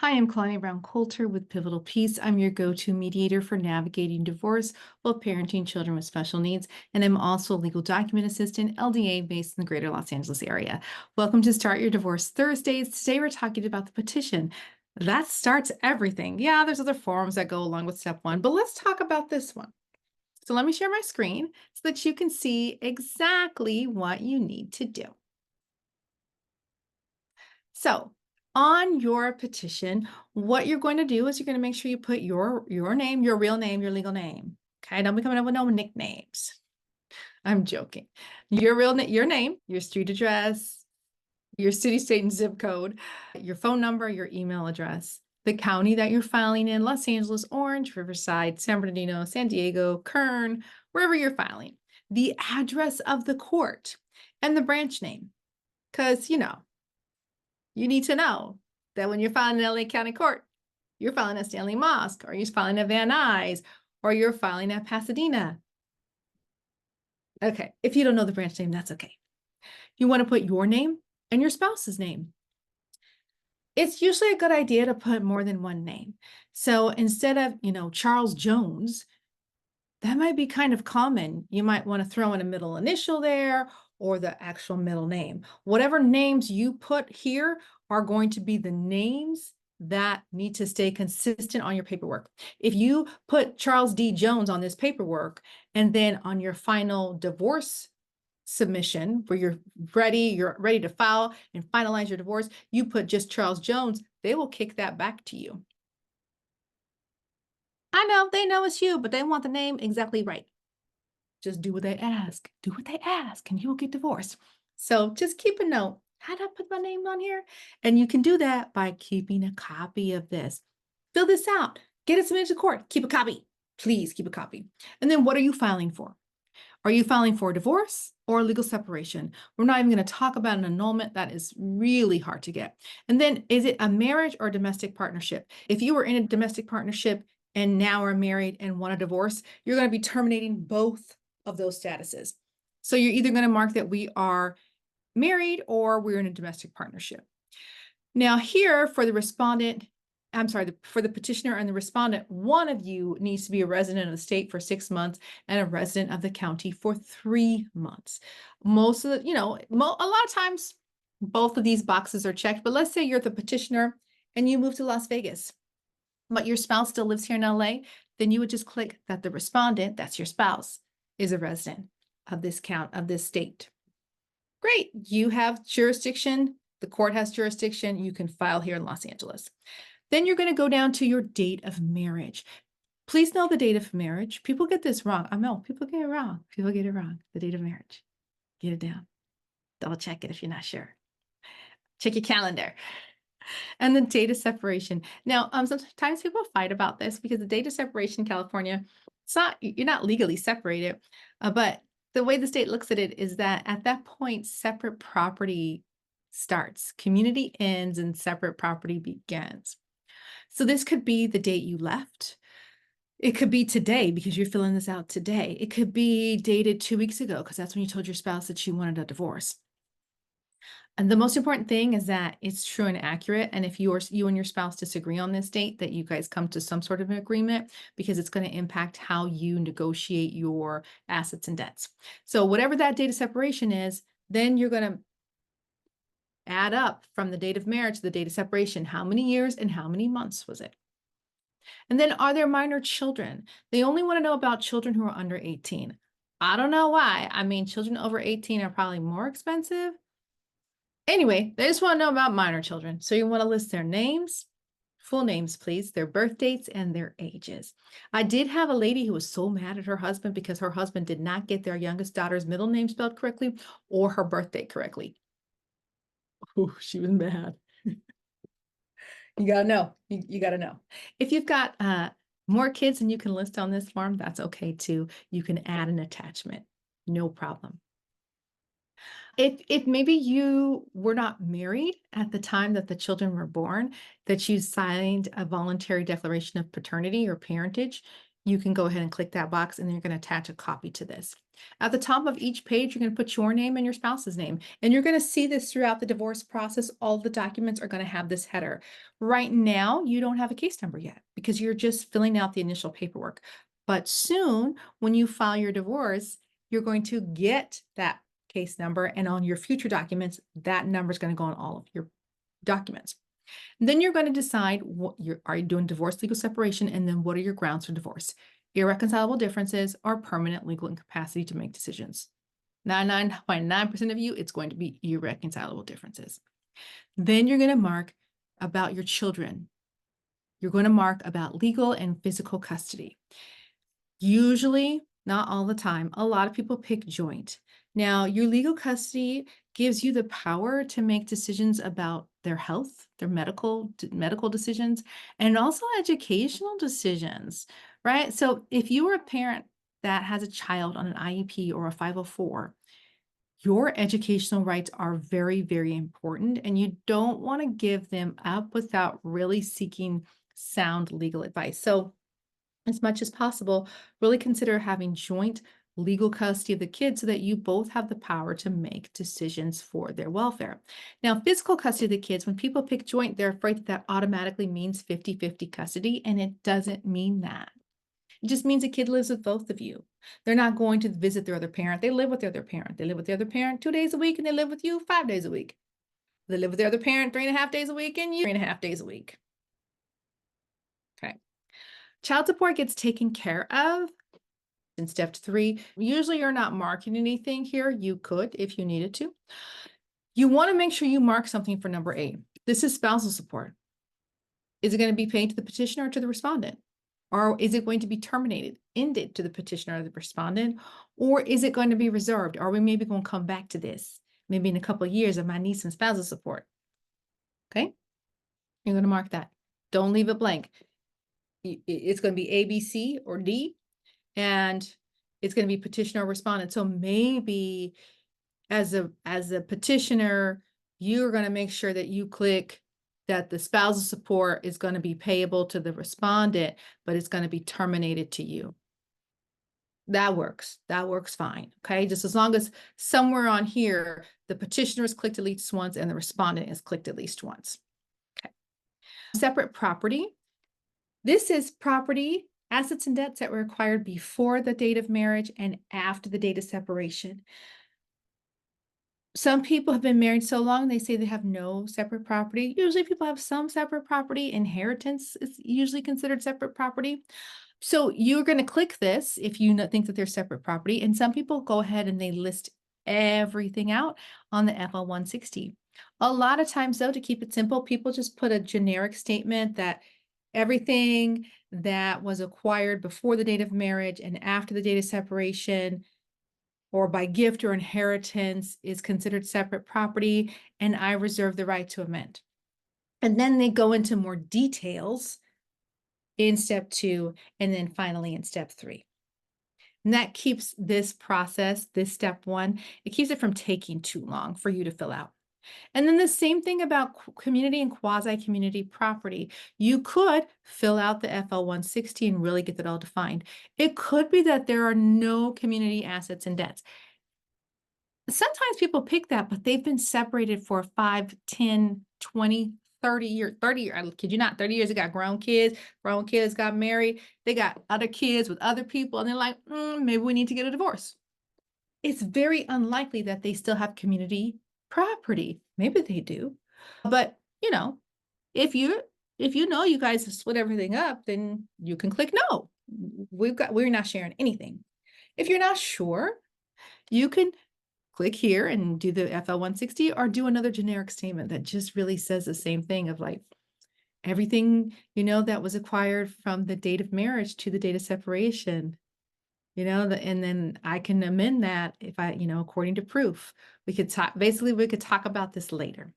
Hi, I'm Claudia Brown Coulter with Pivotal Peace. I'm your go-to mediator for navigating divorce while parenting children with special needs, and I'm also a legal document assistant, LDA, based in the greater Los Angeles area. Welcome to Start Your Divorce Thursdays. Today we're talking about the petition. That starts everything. Yeah, there's other forms that go along with step one, but let's talk about this one. So let me share my screen so that you can see exactly what you need to do. So on your petition, what you're going to do is you're going to make sure you put your name, your real name, your legal name. Okay, don't be coming up with no nicknames. I'm joking. Your name, your street address, your city, state, and zip code, your phone number, your email address, the county that you're filing in, Los Angeles, Orange, Riverside, San Bernardino, San Diego, Kern, wherever you're filing, the address of the court, and the branch name. Because, you need to know that when you're filing in LA County Court, you're filing at Stanley Mosque, or you're filing at Van Nuys, or you're filing at Pasadena. Okay, if you don't know the branch name, that's okay. You want to put your name and your spouse's name. It's usually a good idea to put more than one name. So instead of, Charles Jones, that might be kind of common. You might want to throw in a middle initial there or the actual middle name. Whatever names you put here are going to be the names that need to stay consistent on your paperwork. If you put Charles D. Jones on this paperwork and then on your final divorce submission where you're ready to file and finalize your divorce, you put just Charles Jones, they will kick that back to you. I know, they know it's you, but they want the name exactly right. Just do what they ask. Do what they ask, and you will get divorced. So just keep a note. How did I put my name on here? And you can do that by keeping a copy of this. Fill this out. Get it submitted to court. Keep a copy. Please keep a copy. And then what are you filing for? Are you filing for a divorce or a legal separation? We're not even going to talk about an annulment. That is really hard to get. And then is it a marriage or domestic partnership? If you were in a domestic partnership and now are married and want a divorce, you're going to be terminating both of those statuses. So you're either going to mark that we are married or we're in a domestic partnership. Now here for the respondent, for the petitioner and the respondent, one of you needs to be a resident of the state for 6 months and a resident of the county for 3 months. Most of the, a lot of times both of these boxes are checked, but let's say you're the petitioner and you move to Las Vegas, but your spouse still lives here in LA, then you would just click that the respondent, that's your spouse, is a resident of this state. Great, you have jurisdiction, the court has jurisdiction, you can file here in Los Angeles. Then you're going to go down to your date of marriage. Please know the date of marriage. People get this wrong. I know people get it wrong. People get it wrong. The date of marriage. Get it down. Double check it if you're not sure. Check your calendar. And the date of separation. Now, sometimes people fight about this because the date of separation in California, you're not legally separated, but the way the state looks at it is that at that point, separate property starts. Community ends and separate property begins. So this could be the date you left. It could be today because you're filling this out today. It could be dated 2 weeks ago because that's when you told your spouse that you wanted a divorce. And the most important thing is that it's true and accurate. And if you and your spouse disagree on this date, that you guys come to some sort of an agreement because it's going to impact how you negotiate your assets and debts. So whatever that date of separation is, then you're going to add up from the date of marriage to the date of separation. How many years and how many months was it? And then are there minor children? They only want to know about children who are under 18. I don't know why. I mean, children over 18 are probably more expensive. Anyway, they just want to know about minor children. So you want to list their names, full names, please, their birth dates, and their ages. I did have a lady who was so mad at her husband because her husband did not get their youngest daughter's middle name spelled correctly or her birth date correctly. Oh, she was mad. You gotta know. You gotta know. If you've got more kids than you can list on this form, that's okay too. You can add an attachment. No problem. If maybe you were not married at the time that the children were born, that you signed a voluntary declaration of paternity or parentage, you can go ahead and click that box, and then you're going to attach a copy to this. At the top of each page, you're going to put your name and your spouse's name, and you're going to see this throughout the divorce process. All the documents are going to have this header. Right now, you don't have a case number yet because you're just filling out the initial paperwork. But soon, when you file your divorce, you're going to get that case number, and on your future documents, that number is going to go on all of your documents. Then you're going to decide are you doing divorce, legal separation, and then what are your grounds for divorce? Irreconcilable differences or permanent legal incapacity to make decisions. 99.9% of you, it's going to be irreconcilable differences. Then you're going to mark about your children. You're going to mark about legal and physical custody. Usually, not all the time, a lot of people pick joint. Now, your legal custody gives you the power to make decisions about their health, their medical decisions, and also educational decisions, right? So if you are a parent that has a child on an IEP or a 504, your educational rights are very, very important, and you don't want to give them up without really seeking sound legal advice. So as much as possible, really consider having joint legal custody of the kids so that you both have the power to make decisions for their welfare. Now, physical custody of the kids, when people pick joint, they're afraid that that automatically means 50-50 custody, and it doesn't mean that. It just means a kid lives with both of you. They're not going to visit their other parent. They live with their other parent. They live with the other parent 2 days a week, and they live with you 5 days a week. They live with their other parent 3.5 days a week, and you 3.5 days a week. Okay. Child support gets taken care of in step 3. Usually you're not marking anything here. You could if you needed to. You want to make sure you mark something for number 8. This is spousal support. Is it going to be paid to the petitioner or to the respondent? Or is it going to be terminated, ended to the petitioner or the respondent? Or is it going to be reserved? Or we maybe going to come back to this maybe in a couple of years of my need some spousal support. Okay. You're going to mark that. Don't leave it blank. It's going to be A, B, C, or D, and it's going to be petitioner or respondent. So maybe as a petitioner, you're going to make sure that you click that the spousal support is going to be payable to the respondent, but it's going to be terminated to you. That works. That works fine. Okay. Just as long as somewhere on here, the petitioner is clicked at least once and the respondent is clicked at least once. Okay. Separate property. This is property, assets and debts that were acquired before the date of marriage and after the date of separation. Some people have been married so long, they say they have no separate property. Usually people have some separate property. Inheritance is usually considered separate property. So you're going to click this if you think that they're separate property. And some people go ahead and they list everything out on the FL-160. A lot of times, though, to keep it simple, people just put a generic statement that everything that was acquired before the date of marriage and after the date of separation or by gift or inheritance is considered separate property, and I reserve the right to amend. And then they go into more details in step 2, and then finally in step 3. And that keeps this process, this step 1, it keeps it from taking too long for you to fill out. And then the same thing about community and quasi-community property. You could fill out the FL-160 and really get that all defined. It could be that there are no community assets and debts. Sometimes people pick that, but they've been separated for 5, 10, 20, 30 years, I kid you not, 30 years. They got grown kids got married. They got other kids with other people, and they're like, maybe we need to get a divorce. It's very unlikely that they still have community property. Maybe they do. But, if you know you guys have split everything up, then you can click no. We're not sharing anything. If you're not sure, you can click here and do the FL-160 or do another generic statement that just really says the same thing of like everything, that was acquired from the date of marriage to the date of separation. And then I can amend that if I, according to proof. We could talk about this later.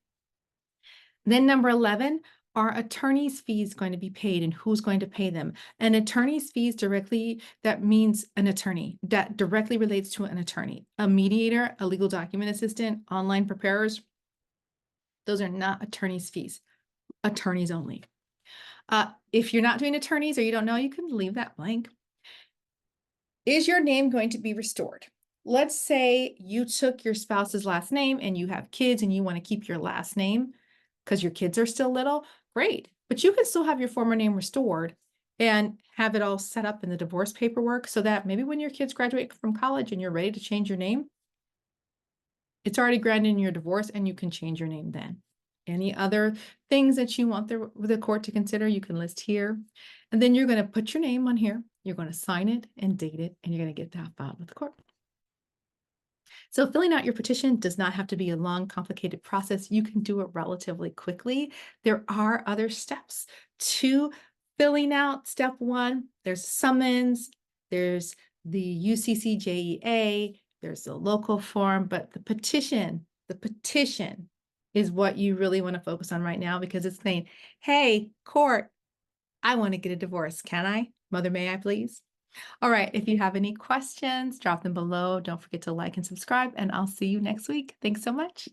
Then number 11, are attorney's fees going to be paid and who's going to pay them? An attorney's fees that means an attorney. That directly relates to an attorney. A mediator, a legal document assistant, online preparers, those are not attorney's fees. Attorneys only. If you're not doing attorneys or you don't know, you can leave that blank. Is your name going to be restored? Let's say you took your spouse's last name and you have kids and you want to keep your last name because your kids are still little. Great. But you can still have your former name restored and have it all set up in the divorce paperwork so that maybe when your kids graduate from college and you're ready to change your name, it's already granted in your divorce and you can change your name then. Any other things that you want the court to consider, you can list here. And then you're going to put your name on here. You're going to sign it and date it, and you're going to get that filed with the court. So filling out your petition does not have to be a long, complicated process. You can do it relatively quickly. There are other steps to filling out. Step one, there's summons, there's the UCCJEA, there's the local form, but the petition is what you really want to focus on right now because it's saying, hey, court, I want to get a divorce. Can I? Mother, may I please? All right. If you have any questions, drop them below. Don't forget to like and subscribe, and I'll see you next week. Thanks so much.